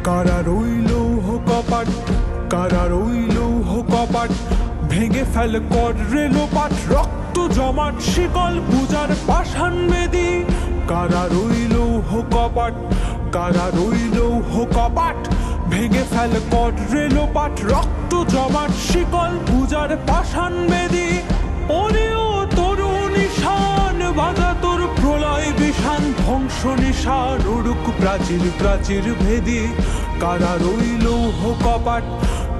কারা রইল কপাট, কারা রইল কপাট, ভেঙে ফেল কর রেলোপাট, রক্ত জমাট শিকল পূজার পাষাণ বেদী। কারা রইল কপাট, কারা রইল কপাট, ভেঙে ফেল কর রেলোপাট, রক্ত জমাট শিকল পূজার পাষাণ বেদী। ওরেও তরুণ নিশান বাধা তোর প্রলয় বিষান, ধ্বংস নিশান উড়ুক প্রাচীর প্রাচীর ভেদী। কারা রইল কপাট,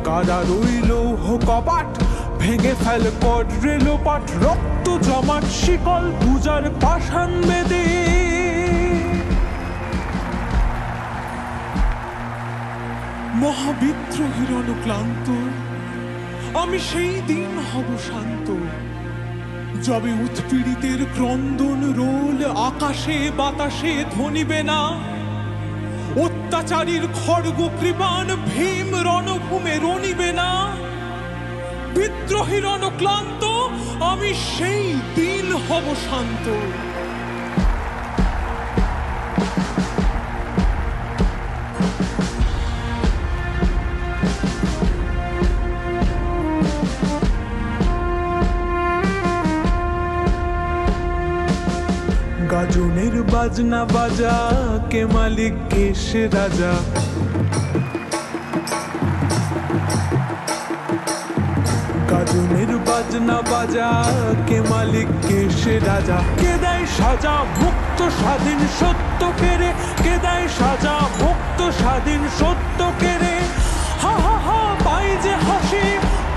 কারা রইল কপাট, ভেঙে ফেল কর রেলোপাট, রক্ত জমাট শিকল পূজার পাষাণ বেদী। মহাবিদ্রোহীর অনুক্লান্ত আমি সেই দিন হব শান্ত, যবে উৎপীড়িতের ক্রন্দন রোল আকাশে বাতাসে ধ্বনিবে না। অত্যাচারীর খড়গ কৃপাণ ভীম রণভূমে রণিবে না। বিদ্রোহীর অনুক্লান্ত আমি সেই দিন হব শান্ত। গাজনের বাজনা বাজা, কে মালিক কে সে রাজা। গাজনের বাজনা বাজা, কে মালিক কে সে রাজা। কে দেয় সাজা মুক্ত স্বাধীন সত্য কেড়ে, কে দেয় সাজা মুক্ত স্বাধীন সত্য কেড়ে। হা হা হা পাই যে হাসি,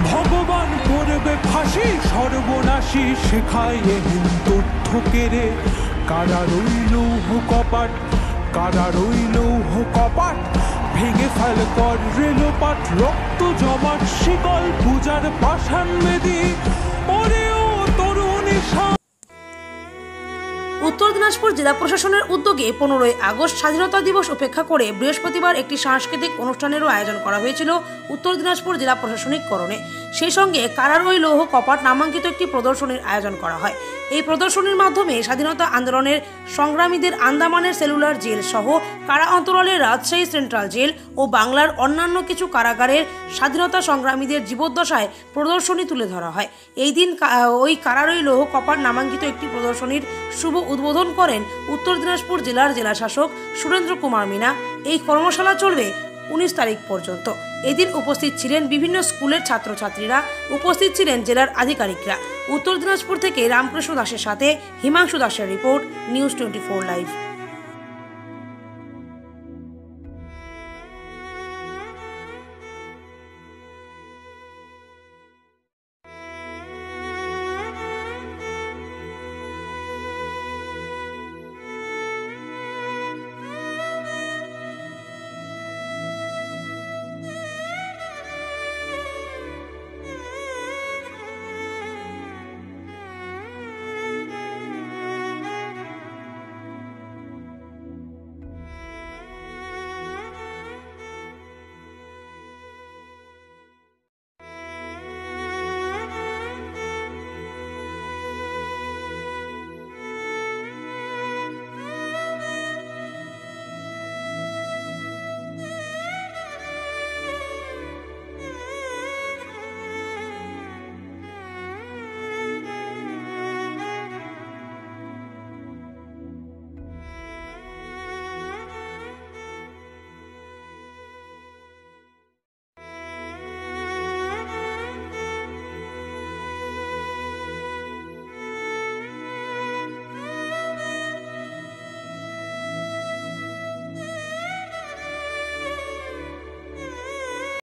ভগবান করবে ফাঁসি, সর্বনাশী শেখায় এহীন তথ্য কেড়ে। কারা রইল কপাট, কারা রইল কপাট, ভেঙে ফেল কর রেলোপাট, রক্ত জমাট শিকল পূজার পাষাণ বেদী। ওরেও তরুণ নিশান। উত্তর দিনাজপুর জেলা প্রশাসনের উদ্যোগে 15ই আগস্ট স্বাধীনতা দিবস উপেক্ষা করে বৃহস্পতিবার একটি সাংস্কৃতিক অনুষ্ঠানেরও আয়োজন করা হয়েছিল উত্তর দিনাজপুর জেলা প্রশাসনিক করণে। সেই সঙ্গে কারা রইল কপাট নামাঙ্কিত একটি প্রদর্শনীর আয়োজন করা হয়। এই প্রদর্শনীর মাধ্যমে স্বাধীনতা আন্দোলনের সংগ্রামীদের আন্দামানের সেলুলার জেল সহ কারা অন্তরালের রাজশাহী সেন্ট্রাল জেল ও বাংলার অন্যান্য কিছু কারাগারের স্বাধীনতা সংগ্রামীদের জীবদ্দশায় প্রদর্শনী তুলে ধরা হয়। এই দিন ওই কারা রইল কপাট নামাঙ্কিত একটি প্রদর্শনীর শুভ উদ্বোধন করেন উত্তর দিনাজপুর জেলার জেলাশাসক সুরেন্দ্র কুমার মিনা। এই কর্মশালা চলবে 19 তারিখ পর্যন্ত। এদিন উপস্থিত ছিলেন বিভিন্ন স্কুলের ছাত্রছাত্রীরা, উপস্থিত ছিলেন জেলার আধিকারিকরা। উত্তর দিনাজপুর থেকে রামকৃষ্ণ দাসের সাথে হিমাংশু দাসের রিপোর্ট, নিউজ 24 লাইভ।